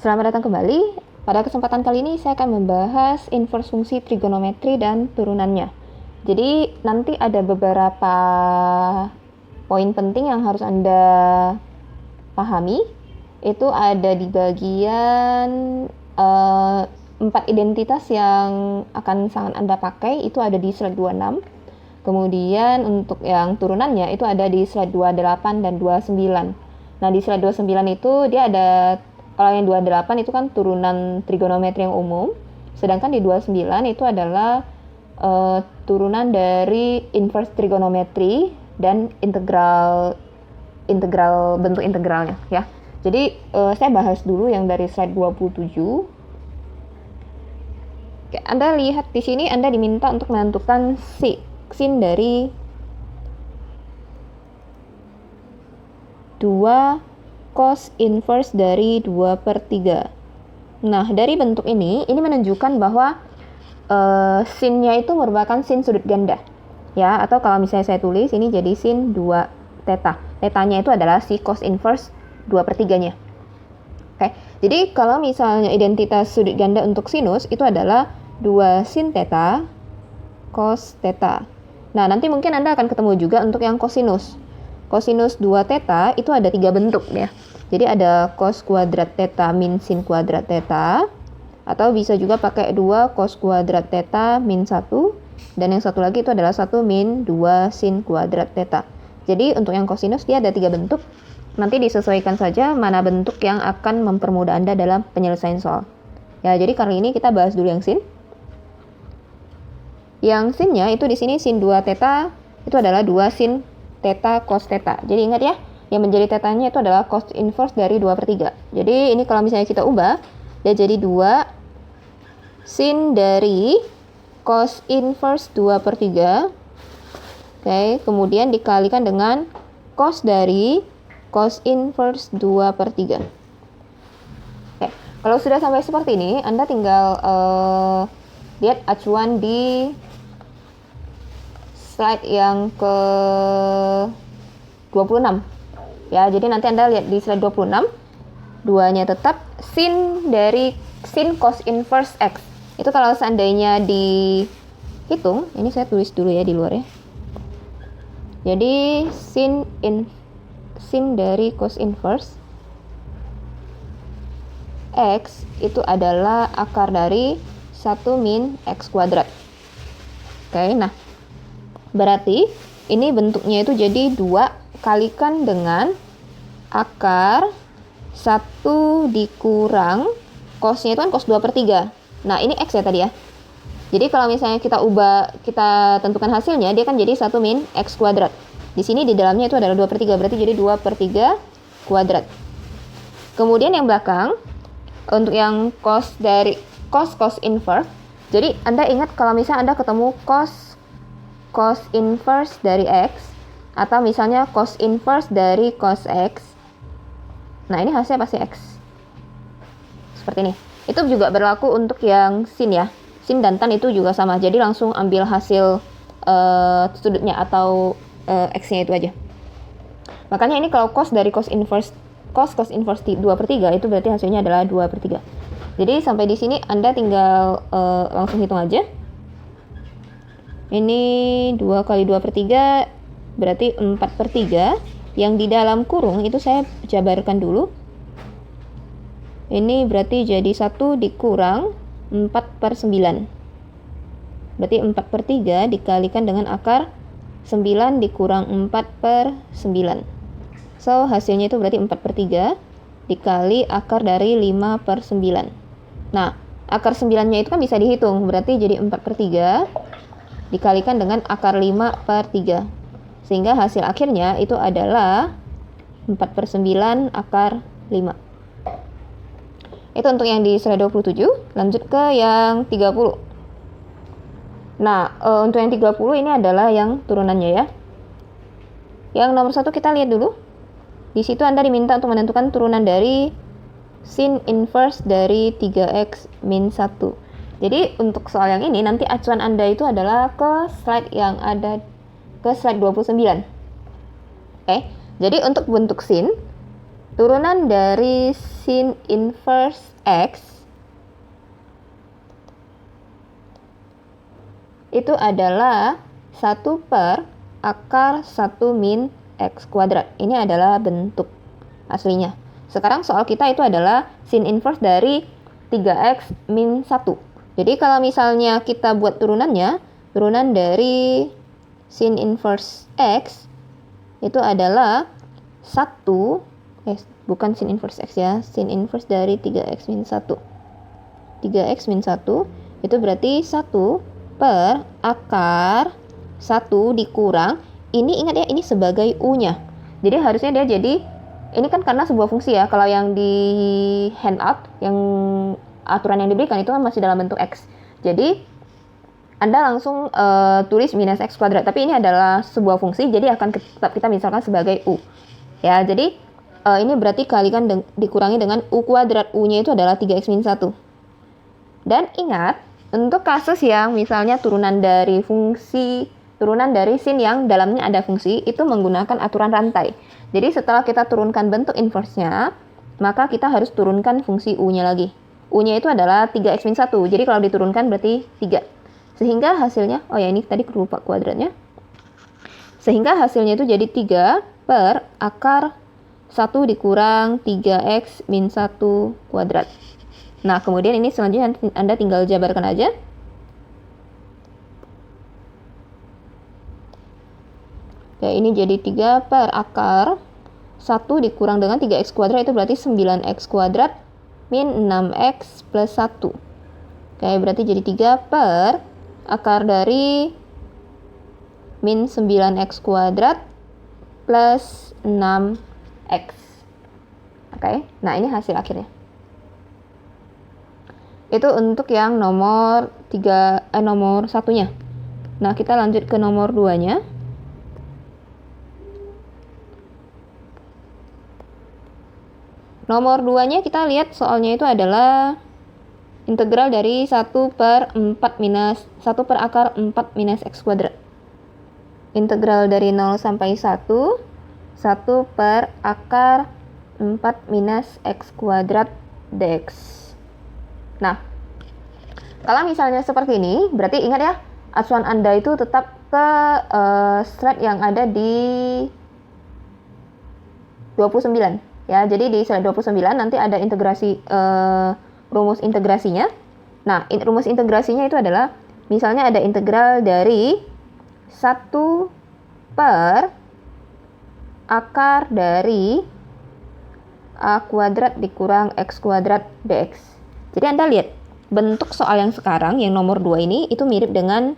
Selamat datang kembali. Pada kesempatan kali ini saya akan membahas inverse fungsi trigonometri dan turunannya. Jadi nanti ada beberapa poin penting yang harus Anda pahami. Itu ada di bagian 4 identitas yang akan sangat Anda pakai, itu ada di slide 26. Kemudian untuk yang turunannya itu ada di slide 28 dan 29. Nah, di slide 29 itu dia ada, kalau yang 28 itu kan turunan trigonometri yang umum, sedangkan di 29 itu adalah turunan dari inverse trigonometri dan integral bentuk integralnya ya. Jadi saya bahas dulu yang dari slide 27. Oke, Anda lihat di sini Anda diminta untuk menentukan sin dari 2 cos inverse dari 2/3. Nah, dari bentuk ini menunjukkan bahwa sinnya itu merupakan sin sudut ganda. Ya, atau kalau misalnya saya tulis ini jadi sin 2 theta. Tetanya itu adalah si cos inverse 2/3-nya. Oke. Jadi kalau misalnya identitas sudut ganda untuk sinus itu adalah 2 sin theta cos theta. Nah, nanti mungkin Anda akan ketemu juga untuk yang kosinus. Kosinus 2 theta itu ada 3 bentuk ya. Jadi ada cos kuadrat theta min sin kuadrat theta, atau bisa juga pakai 2 cos kuadrat theta min 1, dan yang satu lagi itu adalah 1 min 2 sin kuadrat theta. Jadi untuk yang kosinus dia ada 3 bentuk. Nanti disesuaikan saja mana bentuk yang akan mempermudah Anda dalam penyelesaian soal. Ya, jadi kali ini kita bahas dulu yang sin. Yang sinnya itu di sini sin 2 theta itu adalah 2 sin theta cos theta. Jadi ingat ya, yang menjadi tetanya itu adalah cos inverse dari 2/3. Jadi ini kalau misalnya kita ubah, dia jadi 2 sin dari cos inverse 2/3. Oke, kemudian dikalikan dengan cos dari cos inverse 2/3. Oke, kalau sudah sampai seperti ini, Anda tinggal lihat acuan di slide yang ke 26. Ya, jadi nanti Anda lihat di slide 26, duanya tetap sin dari sin cos inverse X. Itu kalau seandainya dihitung, ini saya tulis dulu ya di luar ya. Jadi sin dari cos inverse X itu adalah akar dari 1 min X kuadrat. Oke, nah berarti ini bentuknya itu jadi 2 kalikan dengan akar 1 dikurang cosnya itu kan cos 2/3. Nah, ini X ya tadi ya. Jadi kalau misalnya kita ubah, kita tentukan hasilnya, dia kan jadi 1 min X kuadrat. Di sini di dalamnya itu adalah 2/3, berarti jadi 2/3 kuadrat. Kemudian yang belakang, untuk yang cos dari cos inverse, jadi Anda ingat kalau misalnya Anda ketemu cos inverse dari X, atau misalnya cos inverse dari cos X, nah ini hasilnya pasti X. Seperti ini. Itu juga berlaku untuk yang sin ya. Sin dan tan itu juga sama. Jadi langsung ambil hasil sudutnya atau X-nya itu aja. Makanya ini kalau cos dari cos inverse 2/3 itu berarti hasilnya adalah 2/3. Jadi sampai di sini Anda tinggal langsung hitung aja. Ini 2 kali 2/3 berarti 4/3. Yang di dalam kurung itu saya jabarkan dulu. Ini berarti jadi 1 dikurang 4/9. Berarti 4/3 dikalikan dengan akar 9 dikurang 4/9. So, hasilnya itu berarti 4/3 dikali akar dari 5/9. Nah, akar 9-nya itu kan bisa dihitung. Berarti jadi 4/3 dikalikan dengan akar 5/3. Sehingga hasil akhirnya itu adalah 4/9 akar 5. Itu untuk yang di slide 27. Lanjut ke yang 30. Nah, untuk yang 30 ini adalah yang turunannya ya. Yang nomor 1 kita lihat dulu. Di situ Anda diminta untuk menentukan turunan dari sin inverse dari 3x min 1. Jadi untuk soal yang ini nanti acuan Anda itu adalah ke slide yang ada ke slide 29. Oke. Jadi untuk bentuk sin turunan dari sin inverse X itu adalah 1 per akar 1 min X kuadrat. Ini adalah bentuk aslinya. Sekarang soal kita itu adalah sin inverse dari 3X min 1. Jadi kalau misalnya kita buat turunannya, turunan dari sin inverse X itu adalah 1, bukan sin inverse X ya, sin inverse dari 3X min 1. 3X min 1 itu berarti 1 per akar 1 dikurang, ini ingat ya, ini sebagai U-nya. Jadi harusnya dia jadi, ini kan karena sebuah fungsi ya, kalau yang di handout, yang aturan yang diberikan itu kan masih dalam bentuk X. Jadi Anda langsung tulis minus X kuadrat, tapi ini adalah sebuah fungsi, jadi akan tetap kita misalkan sebagai U. Ya, jadi ini berarti kalikan dikurangi dengan U kuadrat, U-nya itu adalah 3X min 1. Dan ingat, untuk kasus yang misalnya turunan dari sin yang dalamnya ada fungsi, itu menggunakan aturan rantai. Jadi setelah kita turunkan bentuk inverse-nya, maka kita harus turunkan fungsi U-nya lagi. U-nya itu adalah 3X min 1, jadi kalau diturunkan berarti 3. Sehingga hasilnya, oh ya ini tadi lupa kuadratnya. Sehingga hasilnya itu jadi 3 per akar 1 dikurang 3X min 1 kuadrat. Nah, kemudian ini selanjutnya Anda tinggal jabarkan aja. Ya, ini jadi 3 per akar 1 dikurang dengan 3X kuadrat, itu berarti 9X kuadrat min 6X plus 1. Oke, berarti jadi 3 per akar dari min 9X kuadrat plus 6X. Oke, nah ini hasil akhirnya. Itu untuk yang nomor 1-nya. Nah, kita lanjut ke nomor 2-nya. Nomor 2-nya kita lihat soalnya itu adalah integral dari 1 per akar 4 minus X kuadrat. Integral dari 0 sampai 1 per akar 4 minus X kuadrat dx. Nah, kalau misalnya seperti ini, berarti ingat ya, acuan Anda itu tetap ke slide yang ada di 29. Ya, jadi di slide 29 nanti ada integrasi rumus integrasinya. Nah, rumus integrasinya itu adalah, misalnya ada integral dari 1 per akar dari A kuadrat dikurang X kuadrat dx. Jadi Anda lihat, bentuk soal yang sekarang, yang nomor 2 ini, itu mirip dengan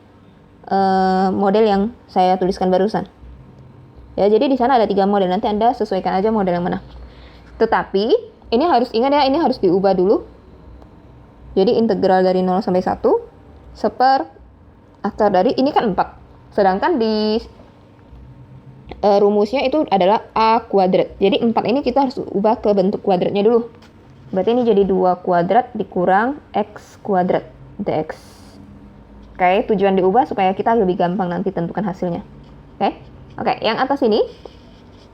model yang saya tuliskan barusan. Ya, jadi di sana ada 3 model, nanti Anda sesuaikan aja model yang mana. Tetapi, ini harus ingat ya, ini harus diubah dulu. Jadi integral dari 0 sampai 1 seper akar dari, ini kan 4. Sedangkan di rumusnya itu adalah A kuadrat. Jadi 4 ini kita harus ubah ke bentuk kuadratnya dulu. Berarti ini jadi 2 kuadrat dikurang X kuadrat dx. Oke, tujuan diubah supaya kita lebih gampang nanti tentukan hasilnya. Oke, yang atas ini,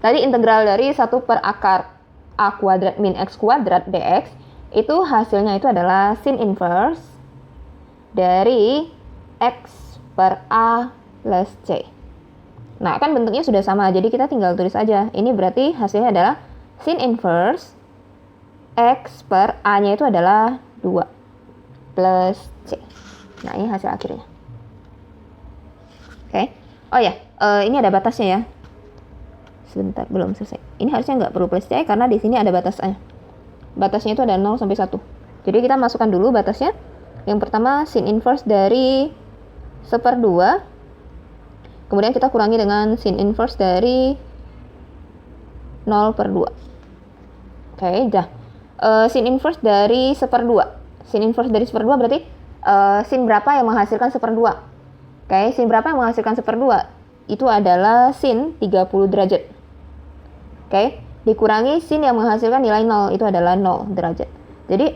tadi integral dari 1 per akar A kuadrat min X kuadrat dx, itu hasilnya itu adalah sin inverse dari X per A plus C. Nah, kan bentuknya sudah sama, jadi kita tinggal tulis aja. Ini berarti hasilnya adalah sin inverse X per A-nya itu adalah 2 plus C. Nah, ini hasil akhirnya. Oke. Oh ya, ini ada batasnya ya. Sebentar, belum selesai. Ini harusnya nggak perlu plus C karena di sini ada batasnya. Batasnya itu ada 0 sampai 1. Jadi kita masukkan dulu batasnya. Yang pertama sin inverse dari 1/2. Kemudian kita kurangi dengan sin inverse dari 0/2. Oke, dah. Sin inverse dari 1/2. Sin inverse dari 1/2 berarti sin berapa yang menghasilkan 1/2? Oke, sin berapa yang menghasilkan 1/2? Itu adalah sin 30 derajat. Oke, dikurangi sin yang menghasilkan nilai 0, itu adalah 0 derajat. Jadi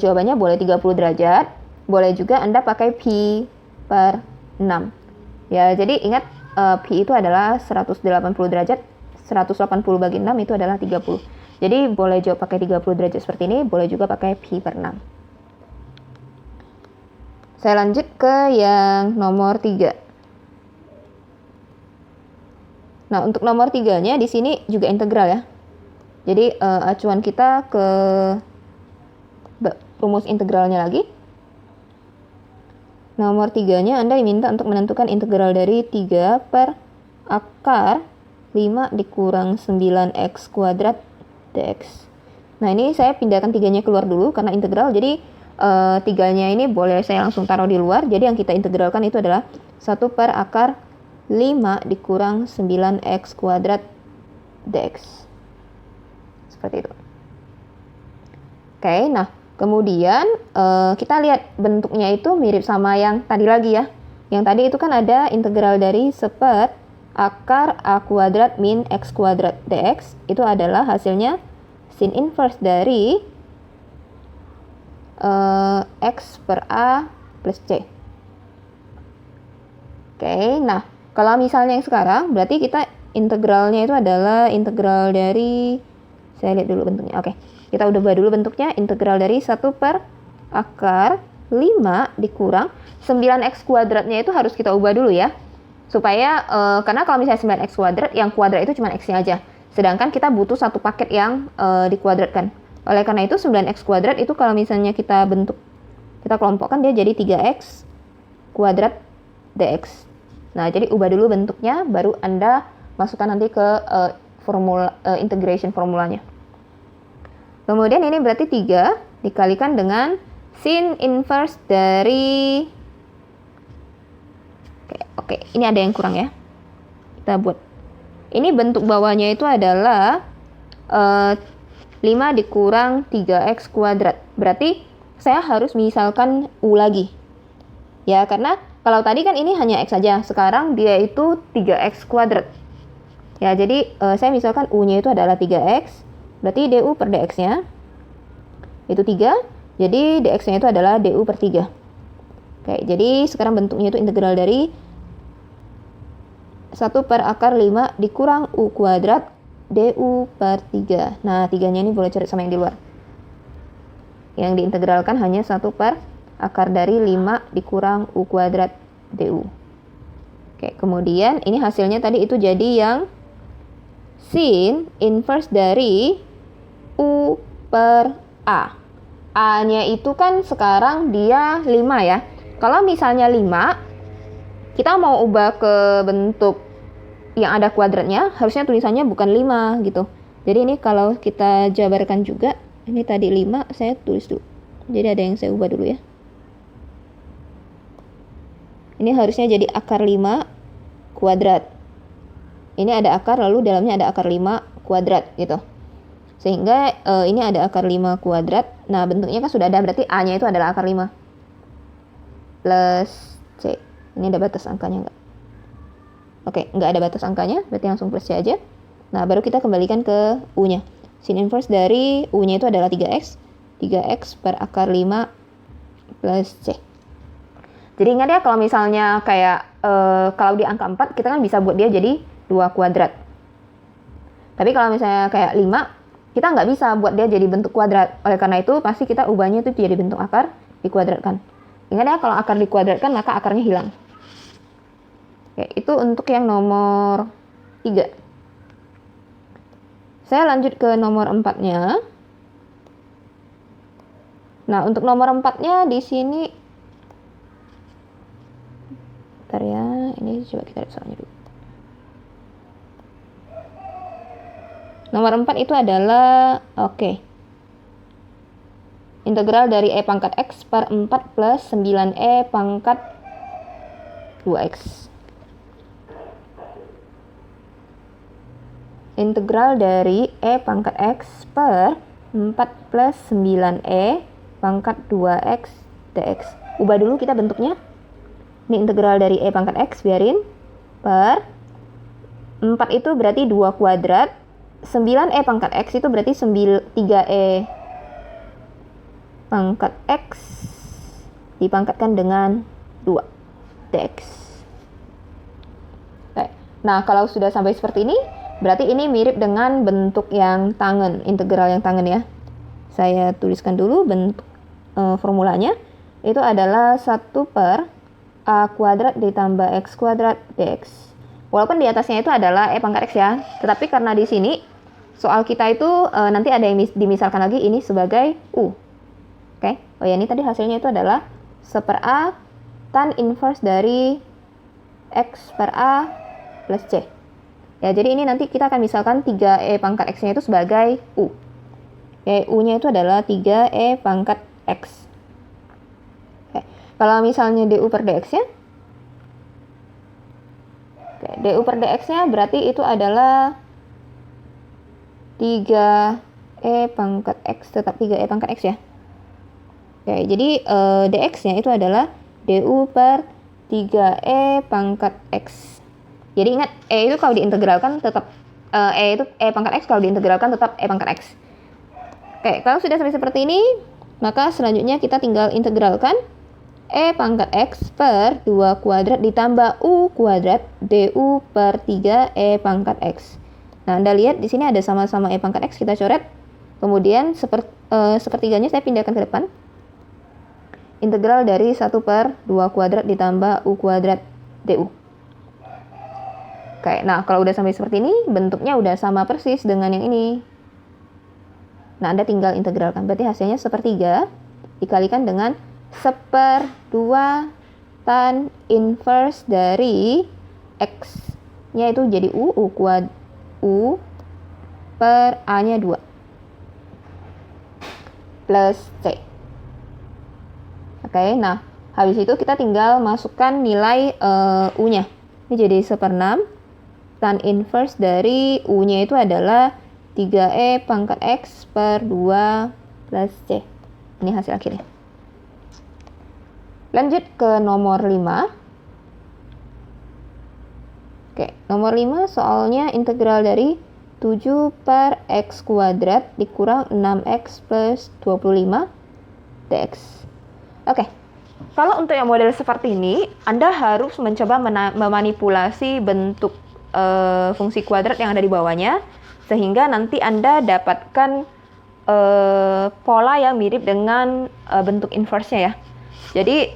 jawabannya boleh 30 derajat, boleh juga Anda pakai pi per 6. Ya, jadi ingat pi itu adalah 180 derajat, 180 bagi 6 itu adalah 30. Jadi boleh jawab pakai 30 derajat seperti ini, boleh juga pakai pi per 6. Saya lanjut ke yang nomor 3. Nah, untuk nomor 3-nya di sini juga integral ya. Jadi acuan kita ke rumus integralnya lagi. Nomor 3-nya Anda diminta untuk menentukan integral dari 3 per akar 5 dikurang 9x kuadrat dx. Nah, ini saya pindahkan 3-nya keluar dulu karena integral. Jadi 3-nya ini boleh saya langsung taruh di luar. Jadi yang kita integralkan itu adalah 1 per akar 5 dikurang 9x kuadrat dx. Seperti itu. Oke, nah kemudian kita lihat bentuknya itu mirip sama yang tadi lagi ya. Yang tadi itu kan ada integral dari 1 per akar a kuadrat min x kuadrat dx. Itu adalah hasilnya sin inverse dari x per a plus c. Oke, nah kalau misalnya yang sekarang berarti kita integralnya itu adalah integral dari, saya lihat dulu bentuknya. Oke, kita udah ubah dulu bentuknya. Integral dari 1 per akar 5 dikurang 9x kuadratnya itu harus kita ubah dulu ya. Supaya, karena kalau misalnya 9x kuadrat, yang kuadrat itu cuma x-nya aja. Sedangkan kita butuh satu paket yang dikuadratkan. Oleh karena itu 9x kuadrat itu kalau misalnya kita bentuk, kita kelompokkan dia jadi 3x kuadrat dx. Nah, jadi ubah dulu bentuknya, baru Anda masukkan nanti ke formula integration formulanya. Kemudian ini berarti 3 dikalikan dengan sin inverse dari, Oke, ini ada yang kurang ya. Kita buat. Ini bentuk bawahnya itu adalah 5 dikurang 3x kuadrat. Berarti saya harus misalkan U lagi. Ya, karena kalau tadi kan ini hanya x saja. Sekarang dia itu 3x kuadrat. Ya, jadi saya misalkan U-nya itu adalah 3x. Berarti du per dx-nya itu 3. Jadi dx-nya itu adalah du per 3. Oke, jadi sekarang bentuknya itu integral dari 1 per akar 5 dikurang u kuadrat du per 3. Nah, 3-nya ini boleh cari sama yang di luar. Yang diintegralkan hanya 1 per akar dari 5 dikurang u kuadrat du. Oke, kemudian ini hasilnya tadi itu jadi yang sin inverse dari u per a. A-nya itu kan sekarang dia 5 ya. Kalau misalnya 5, kita mau ubah ke bentuk yang ada kuadratnya, harusnya tulisannya bukan 5 gitu. Jadi ini kalau kita jabarkan juga, ini tadi 5, saya tulis dulu. Jadi ada yang saya ubah dulu ya. Ini harusnya jadi akar 5 kuadrat. Ini ada akar, lalu dalamnya ada akar 5 kuadrat gitu. Sehingga ini ada akar 5 kuadrat. Nah, bentuknya kan sudah ada, berarti A-nya itu adalah akar 5. Plus C. Ini ada batas angkanya nggak? Oke, nggak ada batas angkanya, berarti langsung plus C aja. Nah, baru kita kembalikan ke U-nya. Sin inverse dari U-nya itu adalah 3x. 3x per akar 5 plus C. Jadi ingat ya, kalau misalnya kayak kalau di angka 4, kita kan bisa buat dia jadi 2 kuadrat. Tapi kalau misalnya kayak 5, kita nggak bisa buat dia jadi bentuk kuadrat. Oleh karena itu, pasti kita ubahnya itu jadi bentuk akar dikuadratkan. Ingat ya, kalau akar dikuadratkan, maka akarnya hilang. Oke, itu untuk yang nomor 3. Saya lanjut ke nomor 4-nya. Nah, untuk nomor 4-nya di sini, bentar ya, ini coba kita lihat soalnya dulu. Nomor 4 itu adalah, integral dari e pangkat x per 4 plus 9e pangkat 2x. Integral dari e pangkat x per 4 plus 9e pangkat 2x dx. Ubah dulu kita bentuknya. Ini integral dari e pangkat x, biarin. Per 4 itu berarti 2 kuadrat. 9e pangkat x itu berarti 3e pangkat x dipangkatkan dengan 2 dx. Nah, kalau sudah sampai seperti ini, Berarti ini mirip dengan bentuk yang tangen, integral yang tangen ya. Saya tuliskan dulu bentuk formulanya. Itu adalah 1 per A kuadrat ditambah X kuadrat dx. Walaupun di atasnya itu adalah E pangkat X ya. Tetapi karena di sini soal kita itu nanti ada yang dimisalkan lagi ini sebagai U. Oke. Oh ya, ini tadi hasilnya itu adalah 1 per A tan inverse dari X per A plus C. Ya, jadi ini nanti kita akan misalkan 3E pangkat X-nya itu sebagai U. Ya, U-nya itu adalah 3E pangkat X. Oke. Kalau misalnya DU per DX-nya, DU per DX-nya berarti itu adalah 3E pangkat X, tetap 3E pangkat X ya. Oke, jadi DX-nya itu adalah DU per 3E pangkat X. Jadi ingat, E itu kalau diintegralkan tetap E itu E pangkat X, kalau diintegralkan tetap E pangkat X. Oke, kalau sudah sampai seperti ini, maka selanjutnya kita tinggal integralkan E pangkat X per 2 kuadrat ditambah U kuadrat DU per 3E pangkat X. Nah, Anda lihat di sini ada sama-sama E pangkat X, kita coret. Kemudian sepertiganya saya pindahkan ke depan. Integral dari 1 per 2 kuadrat ditambah U kuadrat DU. Oke, nah kalau udah sampai seperti ini, bentuknya udah sama persis dengan yang ini. Nah, Anda tinggal integralkan. Berarti hasilnya 1/3 dikalikan dengan 1/2 tan inverse dari X-nya itu jadi U per A-nya 2 plus C. Oke, nah habis itu kita tinggal masukkan nilai U-nya. Ini jadi 1/6 tan inverse dari U-nya itu adalah 3E pangkat X per 2 plus C. Ini hasil akhirnya. Lanjut ke nomor 5. Oke, nomor 5 soalnya integral dari 7 per X kuadrat dikurang 6X plus 25 dx. Oke, kalau untuk yang model seperti ini, Anda harus mencoba memanipulasi bentuk fungsi kuadrat yang ada di bawahnya, sehingga nanti Anda dapatkan pola yang mirip dengan bentuk inverse-nya ya. Jadi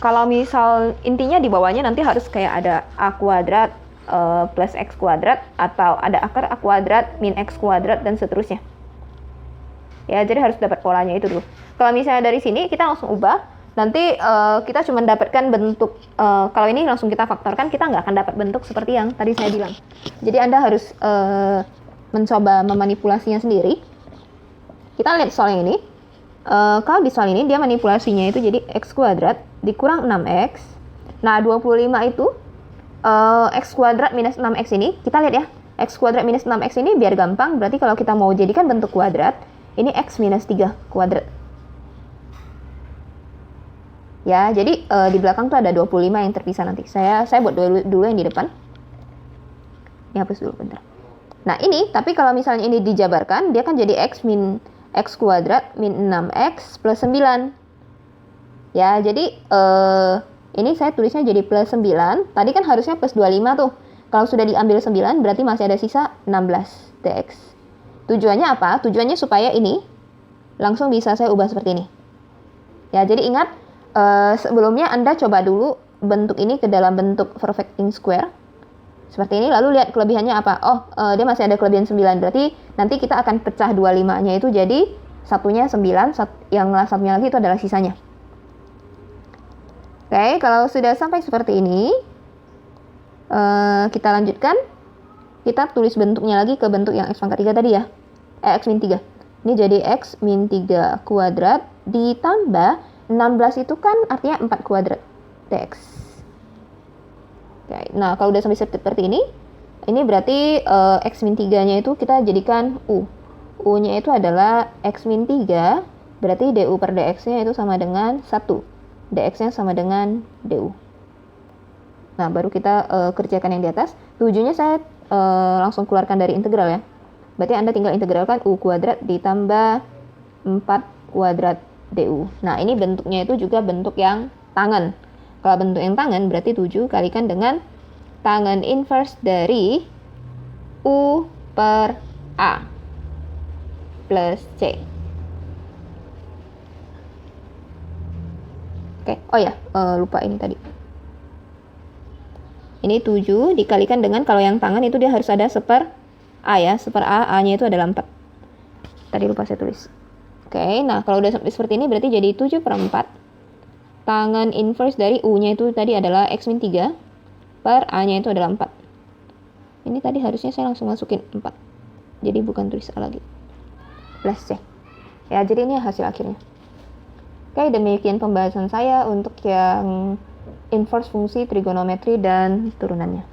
kalau misal intinya di bawahnya nanti harus kayak ada A kuadrat plus X kuadrat, atau ada akar A kuadrat min X kuadrat dan seterusnya. Ya, jadi harus dapat polanya itu dulu. Kalau misalnya dari sini kita langsung ubah, nanti kita cuma dapatkan bentuk, kalau ini langsung kita faktorkan, kita nggak akan dapat bentuk seperti yang tadi saya bilang. Jadi Anda harus mencoba memanipulasinya sendiri. Kita lihat soal yang ini. Kalau di soal ini dia manipulasinya itu jadi X kuadrat dikurang 6X. Nah, 25 itu X kuadrat minus 6X ini, kita lihat ya. X kuadrat minus 6X ini biar gampang, berarti kalau kita mau jadikan bentuk kuadrat, ini X minus 3 kuadrat. Ya, jadi di belakang tuh ada 25 yang terpisah nanti. Saya buat dulu yang di depan. Ini hapus dulu bentar. Nah, ini, tapi kalau misalnya ini dijabarkan, dia kan jadi X min X kuadrat min 6X plus 9. Ya, jadi ini saya tulisnya jadi plus 9. Tadi kan harusnya plus 25 tuh. Kalau sudah diambil 9, berarti masih ada sisa 16 dx. Tujuannya apa? Tujuannya supaya ini langsung bisa saya ubah seperti ini. Ya, jadi ingat, sebelumnya Anda coba dulu bentuk ini ke dalam bentuk perfecting square. Seperti ini, lalu lihat kelebihannya apa. Oh, dia masih ada kelebihan 9. Berarti nanti kita akan pecah 25-nya itu jadi satunya 9, yang satunya lagi itu adalah sisanya. Oke, kalau sudah sampai seperti ini, kita lanjutkan. Kita tulis bentuknya lagi ke bentuk yang X pangkat 3 tadi ya. X min 3. Ini jadi X min 3 kuadrat ditambah 16 itu kan artinya 4 kuadrat dx. Oke, nah kalau udah sampai seperti ini berarti X min 3-nya itu kita jadikan U. U-nya itu adalah X min 3, berarti DU per dx-nya itu sama dengan 1. dx-nya sama dengan DU. Nah, baru kita kerjakan yang di atas. 7-nya saya langsung keluarkan dari integral ya. Berarti Anda tinggal integralkan U kuadrat ditambah 4 kuadrat DU. Nah, ini bentuknya itu juga bentuk yang tangen. Kalau bentuk yang tangen berarti 7 kalikan dengan tangen inverse dari U per A plus C. Oke, oh ya, lupa ini tadi. Ini 7 dikalikan dengan, kalau yang tangan itu dia harus ada seper A ya, seper A, A-nya itu adalah 4. Tadi lupa saya tulis. Oke, nah kalau udah seperti ini berarti jadi 7 per 4. Tangan inverse dari U-nya itu tadi adalah X min 3 per A-nya itu adalah 4. Ini tadi harusnya saya langsung masukin 4. Jadi bukan tulis A lagi. Plus C. Ya, jadi ini hasil akhirnya. Oke, demikian pembahasan saya untuk yang inverse fungsi trigonometri dan turunannya.